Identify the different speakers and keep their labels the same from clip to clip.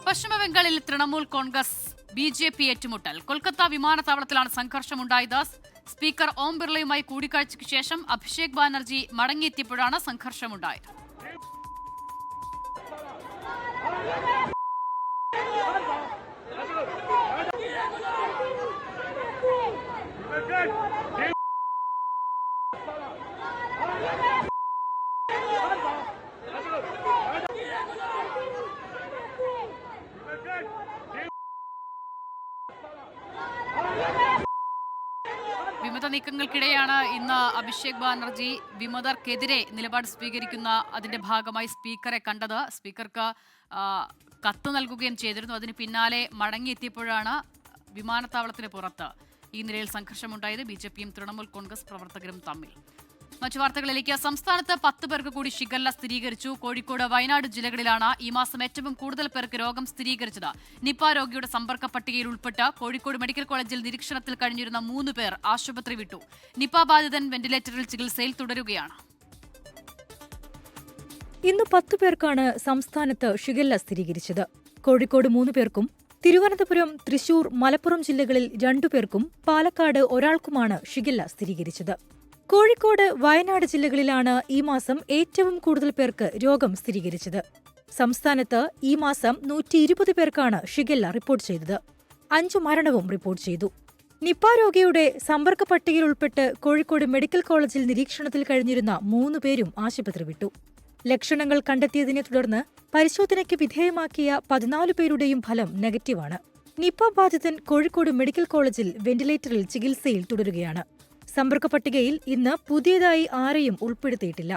Speaker 1: പശ്ചിമബംഗാളിൽ തൃണമൂൽ കോൺഗ്രസ് ബി.ജെ.പി. ഏറ്റുമുട്ടൽ. കൊൽക്കത്ത വിമാനത്താവളത്തിലാണ് സംഘർഷമുണ്ടായത്. സ്പീക്കർ ഓം ബിർളയുമായി കൂടിക്കാഴ്ചയ്ക്ക് ശേഷം അഭിഷേക് ബാനർജി മടങ്ങിയെത്തിയപ്പോഴാണ് സംഘർഷമുണ്ടായത്. വിമത നീക്കങ്ങൾക്കിടെയാണ് ഇന്ന് അഭിഷേക് ബാനർജി വിമതർക്കെതിരെ നിലപാട് സ്വീകരിക്കുന്ന അതിന്റെ ഭാഗമായി സ്പീക്കറെ കണ്ടത്. സ്പീക്കർക്ക് കത്ത് നൽകുകയും ചെയ്തിരുന്നു. അതിന് പിന്നാലെ മടങ്ങിയെത്തിയപ്പോഴാണ് വിമാനത്താവളത്തിന് പുറത്ത് ഈ നിലയിൽ സംഘർഷമുണ്ടായത്. ബി.ജെ.പിയും തൃണമൂൽ കോൺഗ്രസ് പ്രവർത്തകരും തമ്മിൽ. മറ്റു വാർത്തകളിലേക്ക്. സംസ്ഥാനത്ത് 10 പേർക്ക് കൂടി ഷിഗല്ല സ്ഥിരീകരിച്ചു. കോഴിക്കോട്, വയനാട് ജില്ലകളിലാണ് ഈ മാസം ഏറ്റവും കൂടുതൽ പേർക്ക് രോഗം സ്ഥിരീകരിച്ചത്. നിപ രോഗിയുടെ സമ്പർക്ക പട്ടികയിൽ ഉൾപ്പെട്ട് കോഴിക്കോട് മെഡിക്കൽ കോളേജിൽ നിരീക്ഷണത്തിൽ കഴിഞ്ഞിരുന്ന 3 പേർ ആശുപത്രി വിട്ടു. നിപ ബാധിതൻ വെന്റിലേറ്ററിൽ ചികിത്സയിൽ തുടരുകയാണ്.
Speaker 2: ഇന്ന് 10 പേർക്കാണ് സംസ്ഥാനത്ത് ഷിഗല്ല സ്ഥിരീകരിച്ചത്. കോഴിക്കോട് 3 പേർക്കും തിരുവനന്തപുരം, തൃശൂർ, മലപ്പുറം ജില്ലകളിൽ 2 പേർക്കും പാലക്കാട് ഒരാൾക്കുമാണ് ഷിഗല്ല സ്ഥിരീകരിച്ചത്. കോഴിക്കോട്, വയനാട് ജില്ലകളിലാണ് ഈ മാസം ഏറ്റവും കൂടുതൽ പേർക്ക് രോഗം സ്ഥിരീകരിച്ചത്. സംസ്ഥാനത്ത് ഈ മാസം 120 പേർക്കാണ് ഷിഗല്ല റിപ്പോർട്ട് ചെയ്തത്. 5 മരണവും റിപ്പോർട്ട് ചെയ്തു. നിപ രോഗിയുടെ സമ്പർക്ക പട്ടികയിൽ ഉൾപ്പെട്ട് കോഴിക്കോട് മെഡിക്കൽ കോളേജിൽ നിരീക്ഷണത്തിൽ കഴിഞ്ഞിരുന്ന 3 പേരും ആശുപത്രി വിട്ടു. ലക്ഷണങ്ങൾ കണ്ടെത്തിയതിനെ തുടർന്ന് പരിശോധനയ്ക്ക് വിധേയമാക്കിയ 14 പേരുടെയും ഫലം നെഗറ്റീവാണ്. നിപ ബാധിതൻ കോഴിക്കോട് മെഡിക്കൽ കോളേജിൽ വെന്റിലേറ്ററിൽ ചികിത്സയിൽ തുടരുകയാണ്. സമ്പർക്ക പട്ടികയിൽ ഇന്ന് പുതിയതായി ആരെയും ഉൾപ്പെടുത്തിയിട്ടില്ല.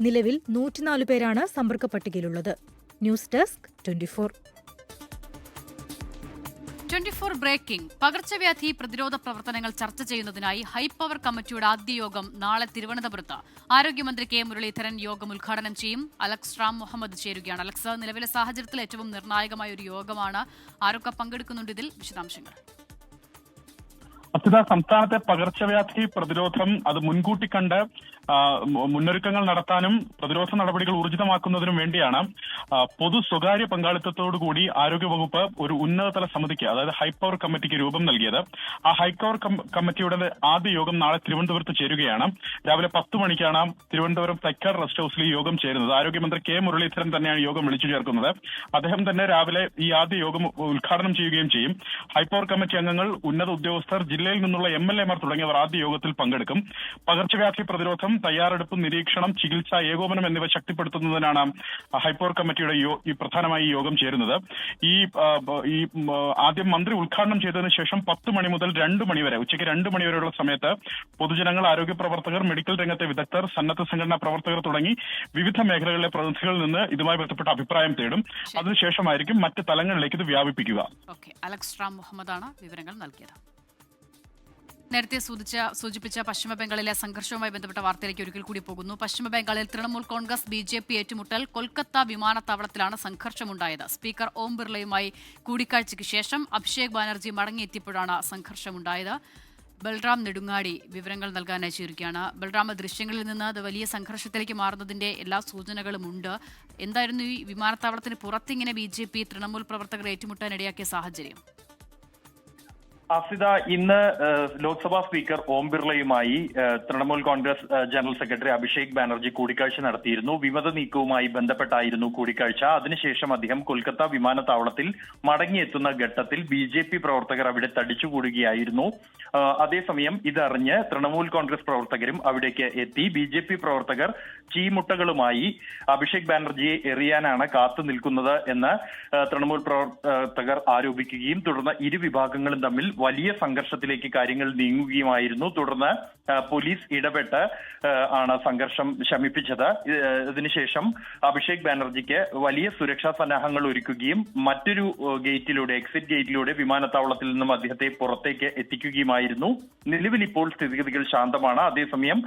Speaker 2: നിലവിൽ 104 പേരാണ് സമ്പർക്ക പട്ടികയിലുള്ളത്. News desk
Speaker 1: 24 breaking. പകർച്ചവ്യാധി പ്രതിരോധ പ്രവർത്തനങ്ങൾ ചർച്ച ചെയ്യുന്നതിനായി ഹൈപ്പവർ കമ്മിറ്റിയുടെ ആദ്യ യോഗം നാളെ തിരുവനന്തപുരത്ത്. ആരോഗ്യമന്ത്രി കെ മുരളീധരൻ യോഗം ഉദ്ഘാടനം ചെയ്യും. അലക്സ് റാം മുഹമ്മദ് ചേരുകയാണ്. അലക്സ്, നിലവിലെ സാഹചര്യത്തിൽ ഏറ്റവും നിർണായകമായ ഒരു യോഗമാണ്. ആരൊക്കെ പങ്കെടുക്കുന്നുണ്ട്? ഇതിൽ വിശദാംശങ്ങൾ.
Speaker 3: സംസ്ഥാനത്തെ പകർച്ചവ്യാധി പ്രതിരോധം അത് മുൻകൂട്ടി കണ്ട് മുന്നൊരുക്കങ്ങൾ നടത്താനും പ്രതിരോധ നടപടികൾ ഊർജിതമാക്കുന്നതിനും വേണ്ടിയാണ് പൊതു സ്വകാര്യ പങ്കാളിത്തത്തോടുകൂടി ആരോഗ്യവകുപ്പ് ഒരു ഉന്നതതല സമിതിക്ക്, അതായത് ഹൈപ്പവർ കമ്മിറ്റിക്ക് രൂപം നൽകിയത്. ആ ഹൈപ്പവർ കമ്മിറ്റിയുടെ ആദ്യ യോഗം നാളെ തിരുവനന്തപുരത്ത് ചേരുകയാണ്. രാവിലെ 10 മണിക്കാണ് തിരുവനന്തപുരം തൈക്കാട് റെസ്റ്റ് ഹൌസിൽ ഈ യോഗം ചേരുന്നത്. ആരോഗ്യമന്ത്രി കെ മുരളീധരൻ തന്നെയാണ് യോഗം വിളിച്ചു ചേർക്കുന്നത്. അദ്ദേഹം തന്നെ രാവിലെ ഈ ആദ്യ യോഗം ഉദ്ഘാടനം ചെയ്യുകയും ചെയ്യും. ഹൈപ്പവർ കമ്മിറ്റി അംഗങ്ങൾ, ഉന്നത ഉദ്യോഗസ്ഥർ, ജില്ലയിൽ നിന്നുള്ള MLA-മാർ തുടങ്ങിയവർ ആദ്യ യോഗത്തിൽ പങ്കെടുക്കും. പകർച്ചവ്യാധി പ്രതിരോധം, തയ്യാറെടുപ്പ്, നിരീക്ഷണം, ചികിത്സ, ഏകോപനം എന്നിവ ശക്തിപ്പെടുത്തുന്നതിനാണ് ഹൈപ്പവർ കമ്മിറ്റിയുടെ പ്രധാനമായി യോഗം ചേരുന്നത്. ഈ ആദ്യം മന്ത്രി ഉദ്ഘാടനം ചെയ്തതിനു ശേഷം 10 മണി മുതൽ 2 മണി വരെ, ഉച്ചയ്ക്ക് 2 മണി വരെയുള്ള സമയത്ത് പൊതുജനങ്ങൾ, ആരോഗ്യ പ്രവർത്തകർ, മെഡിക്കൽ രംഗത്തെ വിദഗ്ധർ, സന്നദ്ധ സംഘടനാ പ്രവർത്തകർ തുടങ്ങി വിവിധ മേഖലകളിലെ പ്രതിനിധികളിൽ നിന്ന് ഇതുമായി ബന്ധപ്പെട്ട അഭിപ്രായം തേടും. അതിനുശേഷമായിരിക്കും മറ്റ് തലങ്ങളിലേക്ക് ഇത് വ്യാപിപ്പിക്കുക.
Speaker 1: അലക്സ് റാം മുഹമ്മദാണ് വിവരങ്ങൾ നൽകിയത്. നേരത്തെ സൂചിപ്പിച്ച പശ്ചിമബംഗാളിലെ സംഘർഷവുമായി ബന്ധപ്പെട്ട വാർത്തയിലേക്ക് ഒരിക്കൽ കൂടി പോകുന്നു. പശ്ചിമബംഗാളിൽ തൃണമൂൽ കോൺഗ്രസ് ബി.ജെ.പി. ഏറ്റുമുട്ടൽ. കൊൽക്കത്ത വിമാനത്താവളത്തിലാണ് സംഘർഷമുണ്ടായത്. സ്പീക്കർ ഓം ബിർളയുമായി കൂടിക്കാഴ്ചയ്ക്ക് ശേഷം അഭിഷേക് ബാനർജി മടങ്ങിയെത്തിയപ്പോഴാണ് സംഘർഷമുണ്ടായത്. ബൽറാം നെടുങ്ങാടി വിവരങ്ങൾ നൽകാനായി ചേരുകയാണ്. ബൽറാം, ദൃശ്യങ്ങളിൽ നിന്ന് അത് വലിയ സംഘർഷത്തിലേക്ക് മാറുന്നതിന്റെ എല്ലാ സൂചനകളുമുണ്ട്. എന്തായിരുന്നു ഈ വിമാനത്താവളത്തിന് പുറത്തിങ്ങനെ ബി.ജെ.പി. തൃണമൂൽ പ്രവർത്തകർ ഏറ്റുമുട്ടാനിടയാക്കിയ സാഹചര്യം?
Speaker 4: ആസിത, ഇന്ന് ലോക്സഭാ സ്പീക്കർ ഓം ബിർളയുമായി തൃണമൂൽ കോൺഗ്രസ് ജനറൽ സെക്രട്ടറി അഭിഷേക് ബാനർജി കൂടിക്കാഴ്ച നടത്തിയിരുന്നു. വിമത നീക്കവുമായി ബന്ധപ്പെട്ടായിരുന്നു കൂടിക്കാഴ്ച. അതിനുശേഷം അദ്ദേഹം കൊൽക്കത്ത വിമാനത്താവളത്തിൽ മടങ്ങിയെത്തുന്ന ഘട്ടത്തിൽ ബി.ജെ.പി. പ്രവർത്തകർ അവിടെ തടിച്ചുകൂടുകയായിരുന്നു. അതേസമയം ഇതറിഞ്ഞ് തൃണമൂൽ കോൺഗ്രസ് പ്രവർത്തകരും അവിടേക്ക് എത്തി. ബി.ജെ.പി. പ്രവർത്തകർ ചീമുട്ടകളുമായി അഭിഷേക് ബാനർജിയെ എറിയാനാണ് കാത്തു നിൽക്കുന്നത് എന്ന് തൃണമൂൽ പ്രവർത്തകർ ആരോപിക്കുകയും തുടർന്ന് ഇരു വിഭാഗങ്ങളും തമ്മിൽ വലിയ സംഘർഷത്തിലേക്ക് കാര്യങ്ങൾ നീങ്ങുകയുമായിരുന്നു. തുടർന്ന് പോലീസ് ഇടപെട്ട് ആണ് സംഘർഷം ശമിപ്പിച്ചത്. ഇതിനുശേഷം അഭിഷേക് ബാനർജിക്ക് വലിയ സുരക്ഷാ സന്നാഹങ്ങൾ ഒരുക്കുകയും മറ്റൊരു ഗേറ്റിലൂടെ, എക്സിറ്റ് ഗേറ്റിലൂടെ വിമാനത്താവളത്തിൽ നിന്നും അദ്ദേഹത്തെ പുറത്തേക്ക് എത്തിക്കുകയുമായിരുന്നു. നിലവിൽ ഇപ്പോൾ സ്ഥിതിഗതികൾ ശാന്തമാണ്. അതേസമയം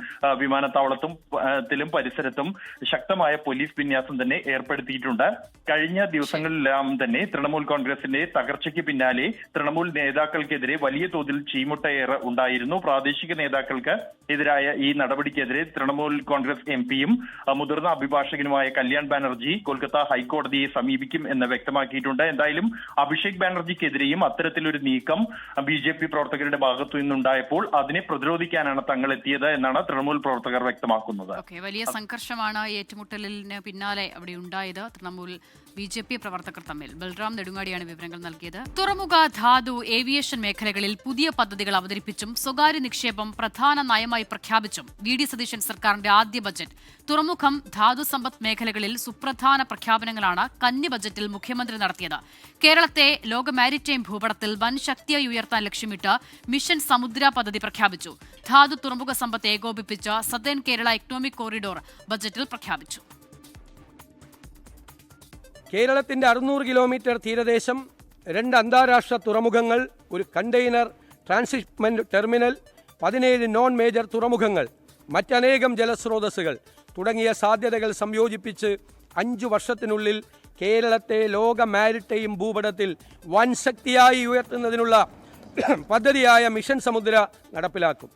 Speaker 4: വിമാനത്താവളത്തിലും പരിസരത്തും ശക്തമായ പോലീസ് വിന്യാസം തന്നെ ഏർപ്പെടുത്തിയിട്ടുണ്ട്. കഴിഞ്ഞ ദിവസങ്ങളിലെല്ലാം തന്നെ തൃണമൂൽ കോൺഗ്രസിന്റെ തകർച്ചയ്ക്ക് പിന്നാലെ തൃണമൂൽ നേതാക്കൾക്കെതിരെ വലിയ തോതിൽ ചീമുട്ടയേറെ ഉണ്ടായിരുന്നു. പ്രാദേശിക നേതാക്കൾക്ക് എതിരായ ഈ നടപടിക്കെതിരെ തൃണമൂൽ കോൺഗ്രസ് എംപിയും മുതിർന്ന അഭിഭാഷകനുമായ കല്യാൺ ബാനർജി കൊൽക്കത്ത ഹൈക്കോടതിയെ സമീപിക്കും എന്ന് വ്യക്തമാക്കിയിട്ടുണ്ട്. എന്തായാലും അഭിഷേക് ബാനർജിക്കെതിരെയും അത്തരത്തിലൊരു നീക്കം BJP പ്രവർത്തകരുടെ ഭാഗത്തു നിന്നുണ്ടായപ്പോൾ അതിനെ പ്രതിരോധിക്കാനാണ് തങ്ങൾ എത്തിയത് എന്നാണ് തൃണമൂൽ പ്രവർത്തകർ വ്യക്തമാക്കുന്നത്.
Speaker 1: വലിയ സംഘർഷമാണ് ഏറ്റുമുട്ടലിന് പിന്നാലെ അവിടെ ഉണ്ടായത്. തൃണമൂൽ BJP പ്രവർത്തകർ തമ്മിൽ. ബൽറാം നെടുങ്ങാടിയാണ് വിവരങ്ങൾ നൽകിയത്. തുറമുഖ, ധാതു, ഏവിയേഷൻ മേഖലകളിൽ പുതിയ പദ്ധതികൾ അവതരിപ്പിച്ചും സ്വകാര്യ നിക്ഷേപം പ്രധാന നയമായി പ്രഖ്യാപിച്ചും VD സതീശൻ സർക്കാരിന്റെ ആദ്യ ബജറ്റ്. തുറമുഖം, ധാതു സമ്പദ് മേഖലകളിൽ സുപ്രധാന പ്രഖ്യാപനങ്ങളാണ് കന്നി ബജറ്റിൽ മുഖ്യമന്ത്രി നടത്തിയത്. കേരളത്തെ ലോക മാരിടൈം ഭൂപടത്തിൽ വൻ ശക്തിയായി ഉയർത്താൻ ലക്ഷ്യമിട്ട് മിഷൻ സമുദ്ര പദ്ധതി പ്രഖ്യാപിച്ചു. ധാതു തുറമുഖ സമ്പത്ത് ഏകോപിപ്പിച്ച സതേൺ കേരള എക്കണോമിക് കോറിഡോർ ബജറ്റിൽ പ്രഖ്യാപിച്ചു.
Speaker 5: കേരളത്തിന്റെ 600 കിലോമീറ്റർ തീരദേശം, 2 അന്താരാഷ്ട്ര തുറമുഖങ്ങൾ, ഒരു container transshipment terminal, 17 non major തുറമുഖങ്ങൾ, മറ്റനേകം ജലസ്രോതസ്സുകൾ തുടങ്ങിയ സാധ്യതകൾ സംയോജിപ്പിച്ച് 5 വർഷത്തിനുള്ളിൽ കേരളത്തെ ലോക മാരിടൈം ഭൂപടത്തിൽ വൻ ശക്തിയായി ഉയർത്തുന്നതിനുള്ള പദ്ധതിയായ മിഷൻ സമുദ്ര നടപ്പിലാക്കും.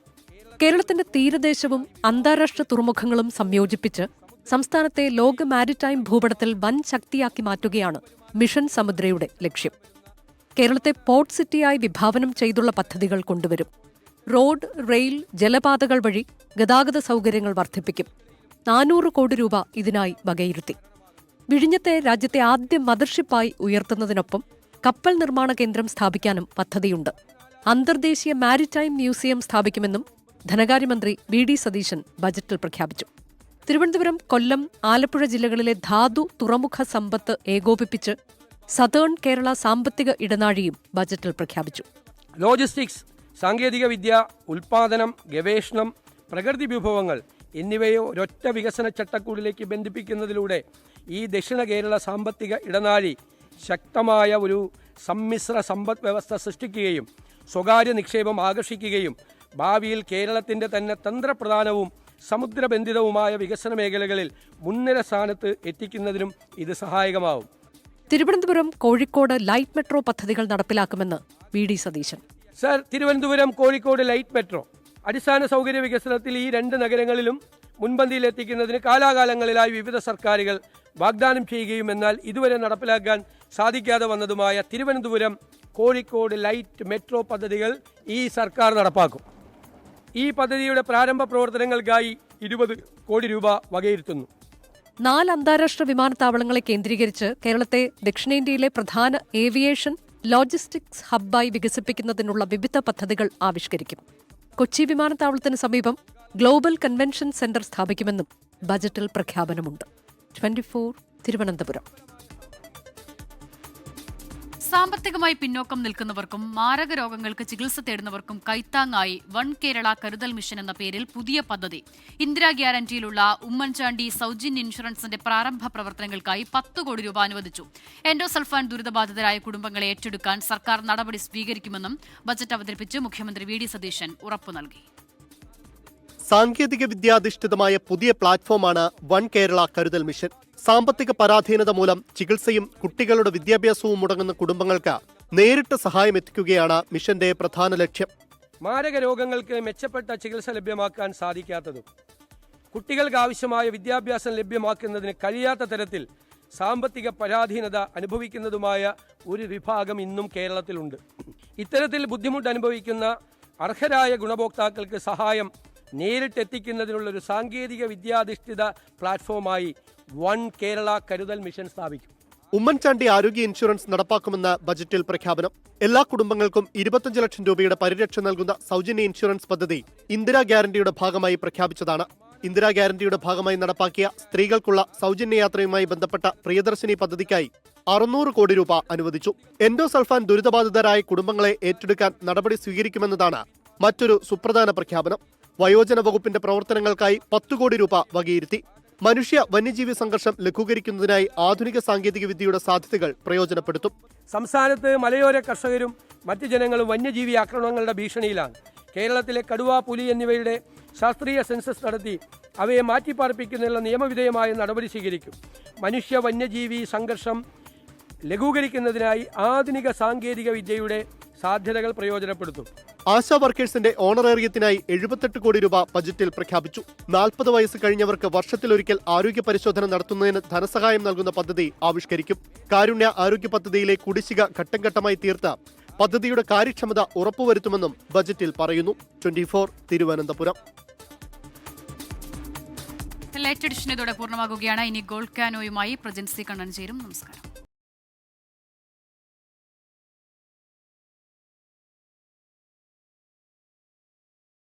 Speaker 6: കേരളത്തിന്റെ തീരദേശവും അന്താരാഷ്ട്ര തുറമുഖങ്ങളും സംയോജിപ്പിച്ച് സംസ്ഥാനത്തെ ലോക മാരിടൈം ഭൂപടത്തിൽ വൻ ശക്തിയാക്കി മാറ്റുകയാണ് മിഷൻ സമുദ്രയുടെ ലക്ഷ്യം. കേരളത്തെ പോർട്ട് സിറ്റിയായി വിഭാവനം ചെയ്തുള്ള പദ്ധതികൾ കൊണ്ടുവരും. റോഡ്, റെയിൽ, ജലപാതകൾ വഴി ഗതാഗത സൗകര്യങ്ങൾ വർദ്ധിപ്പിക്കും. 400 കോടി രൂപ ഇതിനായി വകയിരുത്തി. വിഴിഞ്ഞത്തെ രാജ്യത്തെ ആദ്യ മദർഷിപ്പായി ഉയർത്തുന്നതിനൊപ്പം കപ്പൽ നിർമ്മാണ കേന്ദ്രം സ്ഥാപിക്കാനും പദ്ധതിയുണ്ട്. അന്തർദേശീയ മാരിടൈം മ്യൂസിയം സ്ഥാപിക്കുമെന്നും ധനകാര്യമന്ത്രി VD സതീശൻ ബജറ്റിൽ പ്രഖ്യാപിച്ചു. തിരുവനന്തപുരം, കൊല്ലം, ആലപ്പുഴ ജില്ലകളിലെ ധാതു തുറമുഖ സമ്പത്ത് ഏകോപിപ്പിച്ച് സതേൺ കേരള സാമ്പത്തിക ഇടനാഴിയും ബജറ്റിൽ പ്രഖ്യാപിച്ചു.
Speaker 5: ലോജിസ്റ്റിക്സ്, സാങ്കേതികവിദ്യ, ഉൽപാദനം, ഗവേഷണം, പ്രകൃതി വിഭവങ്ങൾ എന്നിവയെ ഒരൊറ്റ വികസന ചട്ടക്കൂടിലേക്ക് ബന്ധിപ്പിക്കുന്നതിലൂടെ ഈ ദക്ഷിണ കേരള സാമ്പത്തിക ഇടനാഴി ശക്തമായ ഒരു സമ്മിശ്ര സമ്പദ് വ്യവസ്ഥ സൃഷ്ടിക്കുകയും സ്വകാര്യ നിക്ഷേപം ആകർഷിക്കുകയും ഭാവിയിൽ കേരളത്തിൻ്റെ തന്നെ തന്ത്രപ്രധാനവും സമുദ്രബന്ധിതവുമായ വികസന മേഖലകളിൽ മുൻനിര സ്ഥാനത്ത് എത്തിക്കുന്നതിനും ഇത് സഹായകമാവും.
Speaker 6: തിരുവനന്തപുരം, കോഴിക്കോട് ലൈറ്റ് മെട്രോ പദ്ധതികൾ നടപ്പിലാക്കുമെന്ന് VD Satheesan.
Speaker 5: Sir, Thiruvananthapuram, Kozhikode light metro അടിസ്ഥാന സൗകര്യ വികസനത്തിൽ ഈ 2 നഗരങ്ങളിലും മുൻപന്തിയിലെത്തിക്കുന്നതിന് കാലാകാലങ്ങളിലായി വിവിധ സർക്കാരുകൾ വാഗ്ദാനം ചെയ്യുകയും എന്നാൽ ഇതുവരെ നടപ്പിലാക്കാൻ സാധിക്കാതെ വന്നതുമായ തിരുവനന്തപുരം, കോഴിക്കോട് ലൈറ്റ് മെട്രോ പദ്ധതികൾ ഈ സർക്കാർ നടപ്പാക്കും. ഈ പദ്ധതിയുടെ പ്രാരംഭ പ്രവർത്തനങ്ങൾക്കായി 20 കോടി രൂപ വകയിരുത്തുന്നു.
Speaker 6: 4 അന്താരാഷ്ട്ര വിമാനത്താവളങ്ങളെ കേന്ദ്രീകരിച്ച് കേരളത്തെ ദക്ഷിണേന്ത്യയിലെ പ്രധാന ഏവിയേഷൻ ലോജിസ്റ്റിക്സ് ഹബ്ബായി വികസിപ്പിക്കുന്നതിനുള്ള വിവിധ പദ്ധതികൾ ആവിഷ്കരിക്കും. കൊച്ചി വിമാനത്താവളത്തിന് സമീപം ഗ്ലോബൽ കൺവെൻഷൻ സെന്റർ സ്ഥാപിക്കുമെന്നും ബജറ്റിൽ പ്രഖ്യാപനമുണ്ട്. 24 തിരുവനന്തപുരം.
Speaker 1: സാമ്പത്തികമായി പിന്നോക്കം നിൽക്കുന്നവർക്കും മാരക രോഗങ്ങൾക്ക് ചികിത്സ തേടുന്നവർക്കും കൈത്താങ്ങായി വൺ കേരള കരുതൽ മിഷൻ എന്ന പേരിൽ പുതിയ പദ്ധതി. ഇന്ദിരാ ഗ്യാരണ്ടിയിലുള്ള ഉമ്മൻചാണ്ടി സൗജന്യ ഇൻഷുറൻസിന്റെ പ്രാരംഭ പ്രവർത്തനങ്ങൾക്കായി 10 കോടി രൂപ അനുവദിച്ചു. എൻഡോസൾഫാൻ ദുരിതബാധിതരായ കുടുംബങ്ങളെ ഏറ്റെടുക്കാൻ സർക്കാർ നടപടി സ്വീകരിക്കുമെന്നും ബജറ്റ് അവതരിപ്പിച്ച് മുഖ്യമന്ത്രി VD സതീശൻ ഉറപ്പു നൽകി.
Speaker 7: സാങ്കേതിക വിദ്യാധിഷ്ഠിതമായ പുതിയ പ്ലാറ്റ്ഫോമാണ് വൺ കേരള കരുതൽ മിഷൻ. സാമ്പത്തിക പരാധീനത മൂലം ചികിത്സയും കുട്ടികളുടെ വിദ്യാഭ്യാസവും മുടങ്ങുന്ന കുടുംബങ്ങൾക്ക് നേരിട്ട് സഹായം എത്തിക്കുകയാണ് മിഷന്റെ പ്രധാന ലക്ഷ്യം.
Speaker 5: മാരക രോഗങ്ങൾക്ക് മെച്ചപ്പെട്ട ചികിത്സ ലഭ്യമാക്കാൻ സാധിക്കാത്തതും കുട്ടികൾക്ക് ആവശ്യമായ വിദ്യാഭ്യാസം ലഭ്യമാക്കുന്നതിന് കഴിയാത്ത തരത്തിൽ സാമ്പത്തിക പരാധീനത അനുഭവിക്കുന്നതുമായ ഒരു വിഭാഗം ഇന്നും കേരളത്തിലുണ്ട്. ഇത്തരത്തിൽ ബുദ്ധിമുട്ട് അനുഭവിക്കുന്ന അർഹരായ ഗുണഭോക്താക്കൾക്ക് സഹായം നേരിട്ടെത്തിക്കുന്നതിനുള്ളൊരു സാങ്കേതിക വിദ്യാധിഷ്ഠിത പ്ലാറ്റ്ഫോമായി വൺ കേരള കരുതൽ മിഷൻ സ്ഥാപിക്കും.
Speaker 7: ഉമ്മൻചാണ്ടി ആരോഗ്യ ഇൻഷുറൻസ് നടപ്പാക്കുമെന്ന് ബജറ്റിൽ പ്രഖ്യാപനം. എല്ലാ കുടുംബങ്ങൾക്കും 25 ലക്ഷം രൂപയുടെ പരിരക്ഷ നൽകുന്ന സൗജന്യ ഇൻഷുറൻസ് പദ്ധതി ഇന്ദിരാ ഗ്യാരണ്ടിയുടെ ഭാഗമായി പ്രഖ്യാപിച്ചതാണ്. ഇന്ദിരാ ഗ്യാരണ്ടിയുടെ ഭാഗമായി നടപ്പാക്കിയ സ്ത്രീകൾക്കുള്ള സൗജന്യ യാത്രയുമായി ബന്ധപ്പെട്ട പ്രിയദർശിനി പദ്ധതിക്കായി 600 കോടി രൂപ അനുവദിച്ചു. എൻഡോസൾഫാൻ ദുരിതബാധിതരായ കുടുംബങ്ങളെ ഏറ്റെടുക്കാൻ നടപടി സ്വീകരിക്കുമെന്നതാണ് മറ്റൊരു സുപ്രധാന പ്രഖ്യാപനം. വയോജന വകുപ്പിന്റെ പ്രവർത്തനങ്ങൾക്കായി 10 കോടി രൂപ വകയിരുത്തി. മനുഷ്യ വന്യജീവി സംഘർഷം ലഘൂകരിക്കുന്നതിനായി ആധുനിക സാങ്കേതിക വിദ്യയുടെ സാധ്യതകൾ പ്രയോജനപ്പെടുത്തും.
Speaker 5: സംസ്ഥാനത്ത് മലയോര കർഷകരും മറ്റു ജനങ്ങളും വന്യജീവി ആക്രമണങ്ങളുടെ ഭീഷണിയിലാണ്. കേരളത്തിലെ കടുവ, പുലി എന്നിവയുടെ ശാസ്ത്രീയ സെൻസസ് നടത്തി അവയെ മാറ്റിപ്പാർപ്പിക്കുന്നതിനുള്ള നിയമവിധേയമായ നടപടി സ്വീകരിക്കും. മനുഷ്യ വന്യജീവി സംഘർഷം ലഘൂകരിക്കുന്നതിനായി ആധുനിക സാങ്കേതിക വിദ്യയുടെ സാധ്യതകൾ പ്രയോജനപ്പെടുത്തും.
Speaker 7: ആശാ വർക്കേഴ്സിന്റെ ഓണറേറിയത്തിനായി 78 കോടി രൂപ ബജറ്റിൽ പ്രഖ്യാപിച്ചു. 40 വയസ്സ് കഴിഞ്ഞവർക്ക് വർഷത്തിലൊരിക്കൽ ആരോഗ്യ പരിശോധന നടത്തുന്നതിന് ധനസഹായം നൽകുന്ന പദ്ധതി ആവിഷ്കരിക്കും. കാരുണ്യ ആരോഗ്യ പദ്ധതിയിലെ കുടിശ്ശിക ഘട്ടം ഘട്ടമായി തീർത്ത് പദ്ധതിയുടെ കാര്യക്ഷമത ഉറപ്പുവരുത്തുമെന്നും ബജറ്റിൽ പറയുന്നു. 24 തിരുവനന്തപുരം.
Speaker 1: ലൈറ്റ് എഡിഷൻ ഇതോടെ പൂർണ്ണമാകുകയാണ്. ഇനി ഗോൾഡ് കാനോയുമായി പ്രജൻസി കണ്ണൻ ചേരും. നമസ്കാരം.